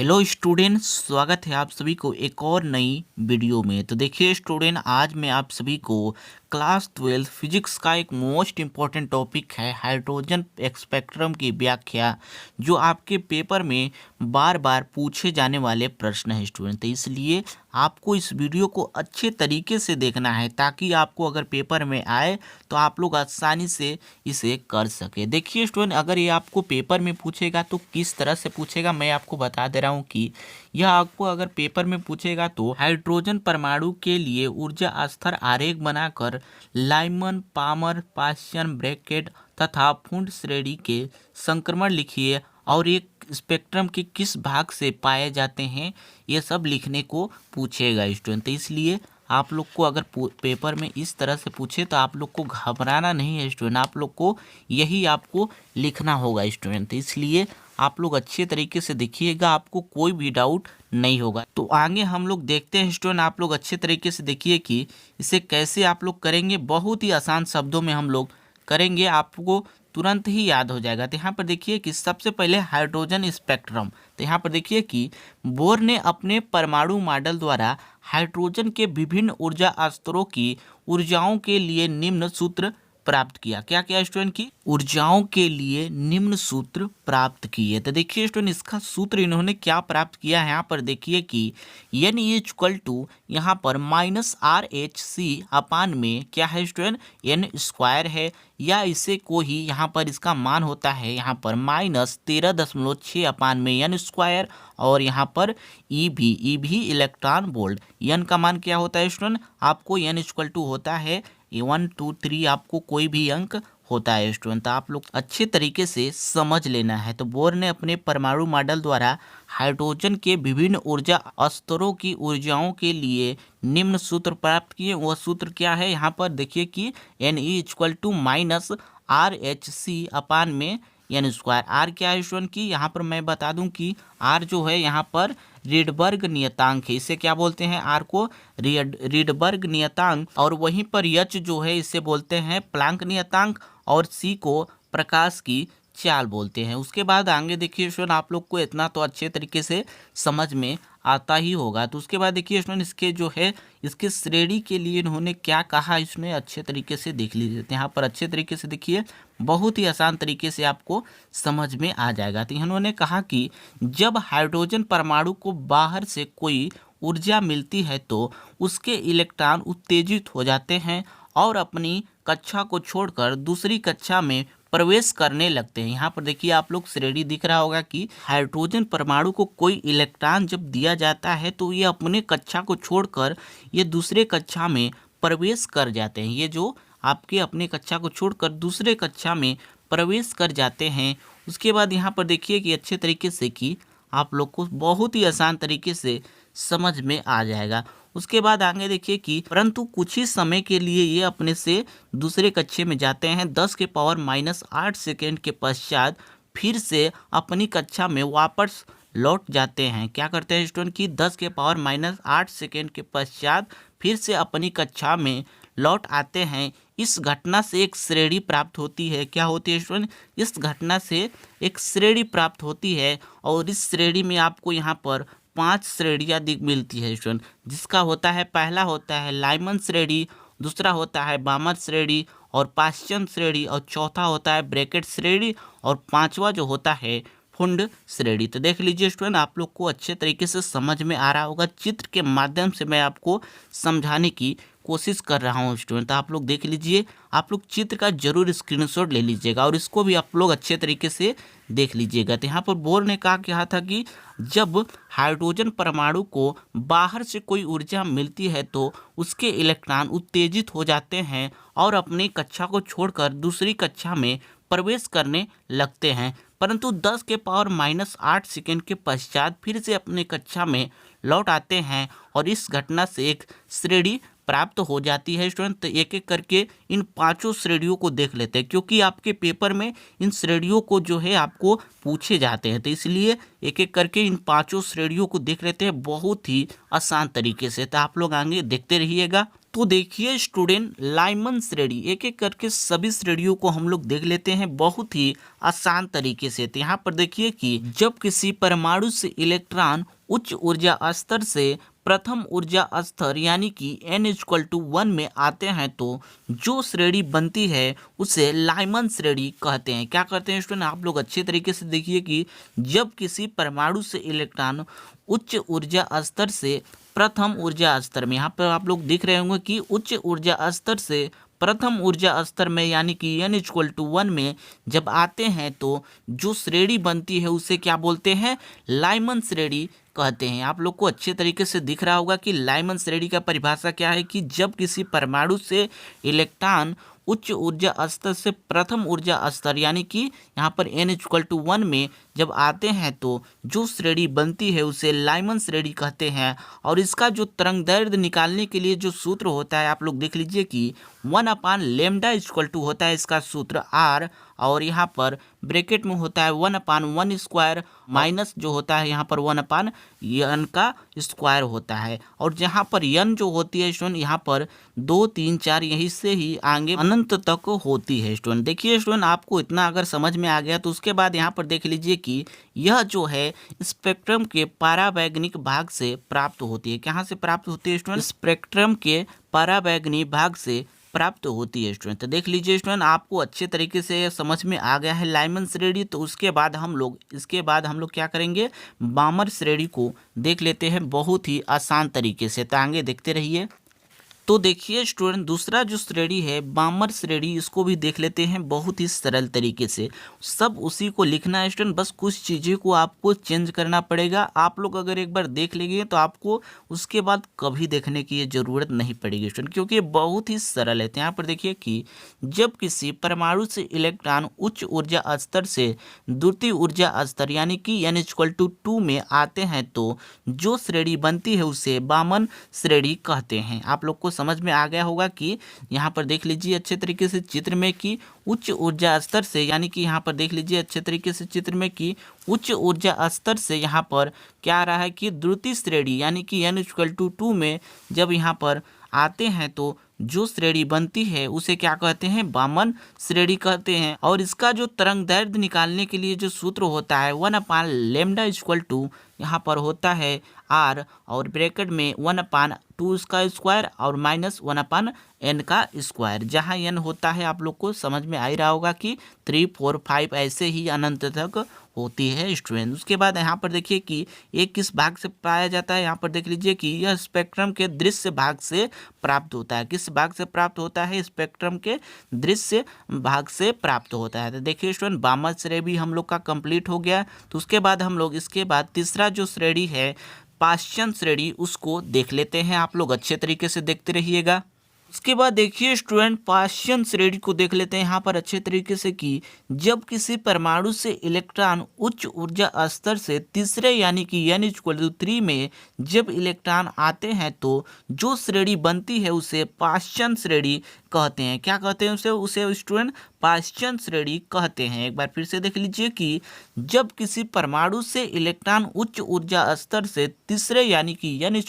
Hello student, स्वागत है आप सभी को एक और नई वीडियो में। तो देखिए स्टूडेंट, आज मैं आप सभी को क्लास 12 फिजिक्स का एक मोस्ट इम्पॉर्टेंट टॉपिक है हाइड्रोजन स्पेक्ट्रम की व्याख्या, जो आपके पेपर में बार बार पूछे जाने वाले प्रश्न है स्टूडेंट। तो इसलिए आपको इस वीडियो को अच्छे तरीके से देखना है ताकि आपको अगर पेपर में आए तो आप लोग आसानी से इसे कर सके। देखिए स्टूडेंट, अगर ये आपको पेपर में पूछेगा तो किस तरह से पूछेगा मैं आपको बता दे रहा हूँ कि यह आपको अगर पेपर में पूछेगा तो हाइड्रोजन परमाणु के लिए ऊर्जा स्तर आरेख बनाकर लाइमन पामर पाश्चन ब्रैकेट तथा फुंड श्रेणी के संक्रमण लिखिए और एक स्पेक्ट्रम के किस भाग से पाए जाते हैं, ये सब लिखने को पूछेगा स्टूडेंट। तो इसलिए आप लोग को अगर पेपर में इस तरह से पूछे तो आप लोग को घबराना नहीं है स्टूडेंट, आप लोग को यही आपको लिखना होगा स्टूडेंट। तो इसलिए आप लोग अच्छे तरीके से देखिएगा, आपको कोई भी डाउट नहीं होगा। तो आगे हम लोग देखते हैं स्टूडेंट, आप लोग अच्छे तरीके से देखिए कि इसे कैसे आप लोग करेंगे। बहुत ही आसान शब्दों में हम लोग करेंगे, आपको तुरंत ही याद हो जाएगा। तो यहाँ पर देखिए कि सबसे पहले हाइड्रोजन स्पेक्ट्रम। तो यहाँ पर देखिए कि बोर ने अपने परमाणु मॉडल द्वारा हाइड्रोजन के विभिन्न ऊर्जा स्तरों की ऊर्जाओं के लिए निम्न सूत्र प्राप्त किया। क्या किया स्टूडेंट की ऊर्जाओं के लिए निम्न सूत्र प्राप्त किए। तो देखिए स्टूडेंट, इसका सूत्र इन्होंने क्या प्राप्त किया है। यहाँ पर देखिए कि एन इक्वल टू यहाँ पर -RH अपान में क्या है स्टूडेंट, एन स्क्वायर है, या इसे को ही यहाँ पर इसका मान होता है यहाँ पर -13.6 अपान में एन स्क्वायर, और यहाँ पर ई भी इलेक्ट्रॉन वोल्ट। एन का मान क्या होता है स्टूडेंट, आपको एन इक्वल टू होता है 1 2 3, आपको कोई भी अंक होता है स्टूडेंट। तो आप लोग अच्छे तरीके से समझ लेना है। तो बोर ने अपने परमाणु मॉडल द्वारा हाइड्रोजन के विभिन्न ऊर्जा स्तरों की ऊर्जाओं के लिए निम्न सूत्र प्राप्त किए। वह सूत्र क्या है, यहाँ पर देखिए कि एन इक्वल टू -RH अपान में एन स्क्वायर। आर क्या है स्टूडेंट की, यहाँ पर मैं बता दूं कि आर जो है यहाँ पर रीडबर्ग नियतांक है। इसे क्या बोलते हैं, आर को रीडबर्ग नियतांक, और वहीं पर एच जो है इसे बोलते हैं प्लांक नियतांक, और सी को प्रकाश की चाल बोलते हैं। उसके बाद आगे देखिए स्टूडेंट, आप लोग को इतना तो अच्छे तरीके से समझ में आता ही होगा। तो उसके बाद देखिए स्टूडेंट, इसके जो है इसके श्रेणी के लिए इन्होंने क्या कहा, इसमें अच्छे तरीके से देख लीजिए। तो यहाँ पर अच्छे तरीके से देखिए, बहुत ही आसान तरीके से आपको समझ में आ जाएगा। तो इन्होंने कहा कि जब हाइड्रोजन परमाणु को बाहर से कोई ऊर्जा मिलती है तो उसके इलेक्ट्रॉन उत्तेजित हो जाते हैं और अपनी कक्षा को छोड़कर दूसरी कक्षा में प्रवेश करने लगते हैं। यहाँ पर देखिए आप लोग श्रेणी दिख रहा होगा कि हाइड्रोजन परमाणु को कोई इलेक्ट्रॉन जब दिया जाता है तो ये अपने कक्षा को छोड़कर ये दूसरे कक्षा में प्रवेश कर जाते हैं। ये जो आपके अपने कक्षा को छोड़कर दूसरे कक्षा में प्रवेश कर जाते हैं। उसके बाद यहाँ पर देखिए कि अच्छे तरीके से कि आप लोग को बहुत ही आसान तरीके से समझ में आ जाएगा। उसके बाद आगे देखिए कि परंतु कुछ ही समय के लिए ये अपने से दूसरे कक्षे में जाते हैं। 10 के पावर -8 सेकेंड के पश्चात फिर से अपनी कक्षा में वापस लौट जाते हैं। क्या करते हैं स्टूडेंट की 10 के पावर -8 सेकेंड के पश्चात फिर से अपनी कक्षा में लौट आते हैं। इस घटना से एक श्रेणी प्राप्त होती है। क्या होती है स्टूडेंट, इस घटना से एक श्रेणी प्राप्त होती है, और इस श्रेणी में आपको यहाँ पर 5 श्रेणियाँ मिलती है स्टूडेंट, जिसका होता है पहला होता है लाइमन श्रेणी, दूसरा होता है बामर श्रेणी और पाश्चन श्रेणी, और चौथा होता है ब्रैकेट श्रेणी, और पांचवा जो होता है फुंड श्रेणी। तो देख लीजिए स्टूडेंट, आप लोग को अच्छे तरीके से समझ में आ रहा होगा। चित्र के माध्यम से मैं आपको समझाने की कोशिश कर रहा हूँ स्टूडेंट। तो आप लोग देख लीजिए, आप लोग चित्र का जरूर स्क्रीनशॉट ले लीजिएगा और इसको भी आप लोग अच्छे तरीके से देख लीजिएगा। तो यहाँ पर बोर ने कहा था कि जब हाइड्रोजन परमाणु को बाहर से कोई ऊर्जा मिलती है तो उसके इलेक्ट्रॉन उत्तेजित हो जाते हैं और अपनी कक्षा को छोड़कर दूसरी कक्षा में प्रवेश करने लगते हैं, परंतु 10 के पावर -8 सेकेंड के पश्चात फिर से अपने कक्षा में लौट आते हैं, और इस घटना से एक श्रेणी प्राप्त हो जाती है स्टूडेंट। तो एक एक करके इन पांचों श्रेणियों को देख लेते हैं, क्योंकि आपके पेपर में इन श्रेणियों को जो है आपको पूछे जाते हैं। तो इसलिए एक एक करके इन पांचों श्रेणियों को देख लेते हैं बहुत ही आसान तरीके से। तो आप लोग आगे देखते रहिएगा। तो देखिए स्टूडेंट, लाइमन श्रेणी एक एक करके सभी श्रेणियों को हम लोग देख लेते हैं बहुत ही आसान तरीके से। तो यहाँ पर देखिए कि जब किसी परमाणु से इलेक्ट्रॉन उच्च ऊर्जा स्तर से प्रथम ऊर्जा स्तर यानी कि n=1 में आते हैं तो जो श्रेणी बनती है उसे लाइमन श्रेणी कहते हैं। क्या कहते हैं स्टूडेंट, आप लोग अच्छे तरीके से देखिए कि जब किसी परमाणु से इलेक्ट्रॉन उच्च ऊर्जा स्तर से प्रथम ऊर्जा स्तर में, यहाँ पर आप लोग देख रहे होंगे कि उच्च ऊर्जा स्तर से प्रथम ऊर्जा स्तर में यानी कि n=1 में जब आते हैं तो जो श्रेणी बनती है उसे क्या बोलते हैं, लाइमन श्रेणी कहते हैं। आप लोग को अच्छे तरीके से दिख रहा होगा कि लाइमन श्रेणी का परिभाषा क्या है कि जब किसी परमाणु से इलेक्ट्रॉन उच्च ऊर्जा स्तर से प्रथम ऊर्जा स्तर यानी कि यहाँ पर n=1 में जब आते हैं तो जो श्रेणी बनती है उसे लाइमन श्रेणी कहते हैं। और इसका जो तरंगदैर्ध्य निकालने के लिए जो सूत्र होता है आप लोग देख लीजिए कि 1/λ होता है इसका सूत्र r, और यहाँ पर ब्रैकेट में होता है 1/1² माइनस जो होता है यहाँ पर 1/n का स्क्वायर होता है। और जहाँ पर n जो होती है स्टूडेंट यहाँ पर 2 3 4 यही से ही आगे अनंत तक होती है। स्टूडेंट देखिए स्टूडेंट, आपको इतना अगर समझ में आ गया तो उसके बाद यहाँ पर देख लीजिए कि यह जो है स्पेक्ट्रम के परावैंगनिक भाग से प्राप्त होती है। कहाँ से प्राप्त होती है स्टूडेंट, स्पेक्ट्रम के परावैंगनिक भाग से प्राप्त होती है। स्टूडेंट तो देख लीजिए स्टूडेंट, आपको अच्छे तरीके से समझ में आ गया है लाइमन श्रेणी। तो उसके बाद हम लोग क्या करेंगे, बामर श्रेणी को देख लेते हैं बहुत ही आसान तरीके से। तो आगे देखते रहिए। तो देखिए स्टूडेंट, दूसरा जो श्रेणी है बामर श्रेणी, इसको भी देख लेते हैं बहुत ही सरल तरीके से। सब उसी को लिखना है स्टूडेंट, बस कुछ चीज़ें को आपको चेंज करना पड़ेगा। आप लोग अगर एक बार देख लेंगे तो आपको उसके बाद कभी देखने की ये ज़रूरत नहीं पड़ेगी स्टूडेंट, क्योंकि ये बहुत ही सरल है। तो यहाँ पर देखिए कि जब किसी परमाणु से इलेक्ट्रॉन उच्च ऊर्जा स्तर से द्वितीय ऊर्जा स्तर यानी कि n=2 में आते हैं तो जो श्रेणी बनती है उसे बामन श्रेणी कहते हैं। आप लोग को समझ में आ गया होगा कि यहाँ पर देख लीजिए अच्छे तरीके से चित्र में कि उच्च ऊर्जा स्तर से यानी कि यहाँ पर देख लीजिए अच्छे तरीके से चित्र में कि उच्च ऊर्जा स्तर से यहाँ पर क्या आ रहा है कि द्वितीय श्रेणी यानी कि n=2 में जब यहाँ पर आते हैं तो जो श्रेणी बनती है उसे क्या कहते हैं, बामन श्रेणी कहते हैं। और इसका जो तरंगदैर्ध्य निकालने के लिए जो सूत्र होता है 1/λ यहाँ पर होता है r, और ब्रैकेट में 1/2 का स्क्वायर और माइनस 1/n का स्क्वायर। जहाँ n होता है आप लोग को समझ में आ ही रहा होगा कि 3 4 5 ऐसे ही अनंत तक होती है स्टूडेंट। उसके बाद यहाँ पर देखिए कि एक किस भाग से पाया जाता है, यहाँ पर देख लीजिए कि यह स्पेक्ट्रम के दृश्य भाग से प्राप्त होता है। किस भाग से प्राप्त होता है, स्पेक्ट्रम के दृश्य भाग से प्राप्त होता है। तो देखिए स्टूडेंट, बामर श्रेणी भी हम लोग का कंप्लीट हो गया। तो उसके बाद हम लोग इसके बाद तीसरा जो श्रेणी है पाश्चन श्रेणी, उसको देख लेते हैं। आप लोग अच्छे तरीके से देखते रहिएगा। उसके बाद देखिए स्टूडेंट, पाश्चन श्रेणी को देख लेते हैं यहाँ पर अच्छे तरीके से कि जब किसी परमाणु से इलेक्ट्रॉन उच्च ऊर्जा स्तर से तीसरे यानी कि n=3 में जब इलेक्ट्रॉन आते हैं तो जो श्रेणी बनती है उसे पाश्चन श्रेणी कहते हैं। क्या कहते हैं उसे स्टूडेंट, पाश्चन श्रेणी कहते हैं। एक बार फिर से देख लीजिए कि जब किसी परमाणु से इलेक्ट्रॉन उच्च ऊर्जा स्तर से तीसरे यानी कि n=,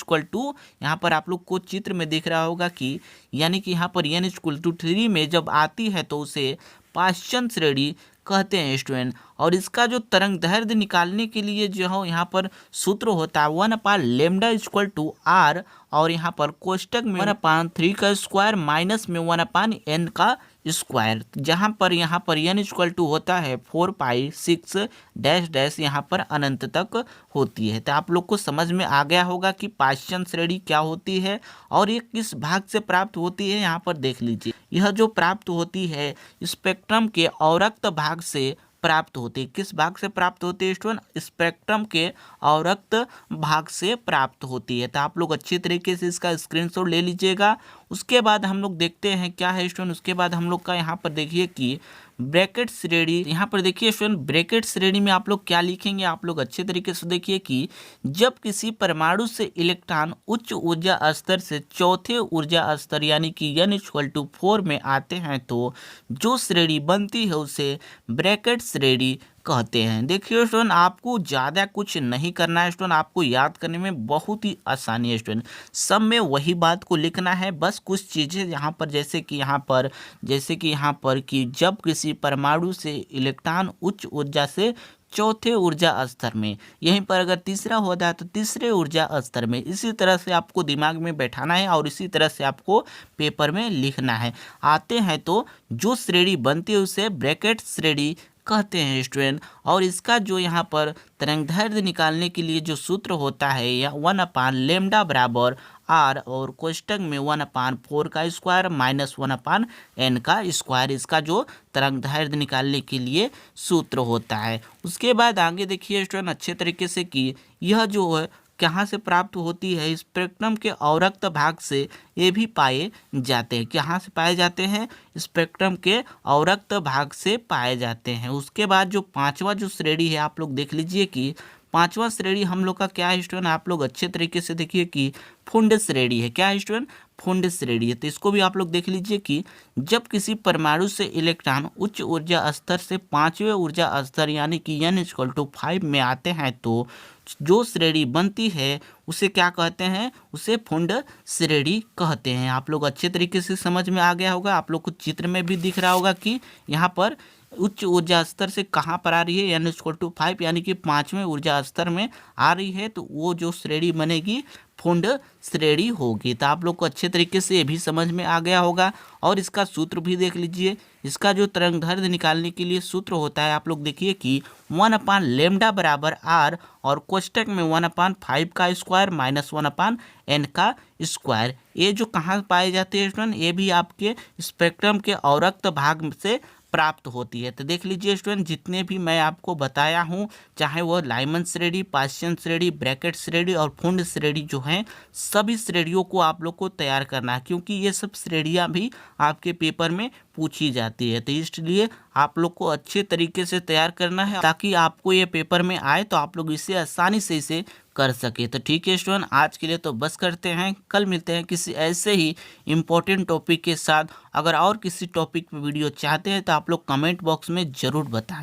यहाँ पर आप लोग को चित्र में दिख रहा होगा कि यानी कि यहाँ पर n=3 में जब आती है तो उसे पाश्चन श्रेणी कहते हैं स्टूडेंट। और इसका जो तरंगदैर्ध्य निकालने के लिए जो है यहाँ पर सूत्र होता है 1/λ r, और यहाँ पर कोष्टक में 1/3 का स्क्वायर माइनस में 1/n का स्क्वायर। जहाँ पर n= होता है 4 π 6 डैश यहाँ पर अनंत तक होती है। तो आप लोग को समझ में आ गया होगा कि पाश्चन श्रेणी क्या होती है और ये किस भाग से प्राप्त होती है। यहाँ पर देख लीजिए, यह जो प्राप्त होती है स्पेक्ट्रम के अवरक्त भाग से प्राप्त होती है। किस भाग से प्राप्त होती है स्टूडेंट, स्पेक्ट्रम के अवरक्त भाग से प्राप्त होती है। तो आप लोग अच्छी तरीके से इसका स्क्रीनशॉट ले लीजिएगा। उसके बाद हम लोग देखते हैं क्या है स्टूडेंट, उसके बाद हम लोग का यहाँ पर देखिए कि ब्रैकेट श्रेणी। यहाँ पर देखिए स्टूडेंट, ब्रैकेट श्रेणी में आप लोग क्या लिखेंगे, आप लोग अच्छे तरीके से देखिए कि जब किसी परमाणु से इलेक्ट्रॉन उच्च ऊर्जा स्तर से चौथे ऊर्जा स्तर यानी कि n=4 में आते हैं तो जो श्रेणी बनती है उसे ब्रैकेट श्रेणी कहते हैं। देखिए स्टूडेंट, आपको ज़्यादा कुछ नहीं करना है स्टूडेंट, आपको याद करने में बहुत ही आसानी है स्टूडेंट। सब में वही बात को लिखना है, बस कुछ चीज़ें यहाँ पर जैसे कि यहाँ पर कि जब किसी परमाणु से इलेक्ट्रॉन उच्च ऊर्जा से चौथे ऊर्जा स्तर में, यहीं पर अगर तीसरा होता है तो तीसरे ऊर्जा स्तर में, इसी तरह से आपको दिमाग में बैठाना है और इसी तरह से आपको पेपर में लिखना है। आते हैं तो जो श्रेणी बनती है उसे ब्रैकेट श्रेणी कहते हैं स्टूडेंट। और इसका जो यहाँ पर तरंगदैर्घ्य निकालने के लिए जो सूत्र होता है या 1/λ बराबर आर और कोष्टक में 1/4 का स्क्वायर माइनस 1/n का स्क्वायर, इसका जो तरंगदैर्घ्य निकालने के लिए सूत्र होता है। उसके बाद आगे देखिए स्टूडेंट अच्छे तरीके से कि यह जो है कहाँ से प्राप्त होती है, स्पेक्ट्रम के अवरक्त भाग से ये भी पाए जाते हैं। कहाँ से पाए जाते हैं? स्पेक्ट्रम के अवरक्त भाग से पाए जाते हैं। उसके बाद जो पांचवा जो श्रेणी है आप लोग देख लीजिए कि पांचवा श्रेणी हम लोग का क्या है स्टूडेंट, आप लोग अच्छे तरीके से देखिए कि फुंड श्रेणी है। क्या है स्टूडेंट? फुंड श्रेणी है। तो इसको भी आप लोग देख लीजिए कि जब किसी परमाणु से इलेक्ट्रॉन उच्च ऊर्जा स्तर से पांचवें ऊर्जा स्तर यानी कि n=5 में आते हैं तो जो श्रेणी बनती है उसे क्या कहते हैं? उसे फुंड श्रेणी कहते हैं। आप लोग अच्छे तरीके से समझ में आ गया होगा, आप लोग को चित्र में भी दिख रहा होगा कि यहाँ पर उच्च ऊर्जा स्तर से कहाँ पर आ रही है, n=5 यानी कि पांचवें ऊर्जा स्तर में आ रही है, तो वो जो श्रेणी बनेगी फुंड श्रेणी होगी। तो आप लोग को अच्छे तरीके से ये भी समझ में आ गया होगा। और इसका सूत्र भी देख लीजिए, इसका जो तरंगदैर्घ्य निकालने के लिए सूत्र होता है आप लोग देखिए कि 1/λ बराबर आर और कोष्टक में 1/5 का स्क्वायर माइनस 1/n का स्क्वायर। ये जो कहाँ पाए जाते हैं स्टूडेंट, ये भी आपके स्पेक्ट्रम के अवरक्त भाग से प्राप्त होती है। तो देख लीजिए स्टूडेंट, जितने भी मैं आपको बताया हूँ, चाहे वो लाइमन श्रेणी, पाश्चियन श्रेणी, ब्रैकेट श्रेणी और फुंड श्रेणी जो हैं, सभी श्रेणियों को आप लोग को तैयार करना है, क्योंकि ये सब श्रेणियाँ भी आपके पेपर में पूछी जाती है। तो इसलिए आप लोग को अच्छे तरीके से तैयार करना है ताकि आपको ये पेपर में आए तो आप लोग इसे आसानी से इसे कर सके। तो ठीक है स्टूडेंट, आज के लिए तो बस करते हैं, कल मिलते हैं किसी ऐसे ही इम्पोर्टेंट टॉपिक के साथ। अगर और किसी टॉपिक पे वीडियो चाहते हैं तो आप लोग कमेंट बॉक्स में ज़रूर बताएं।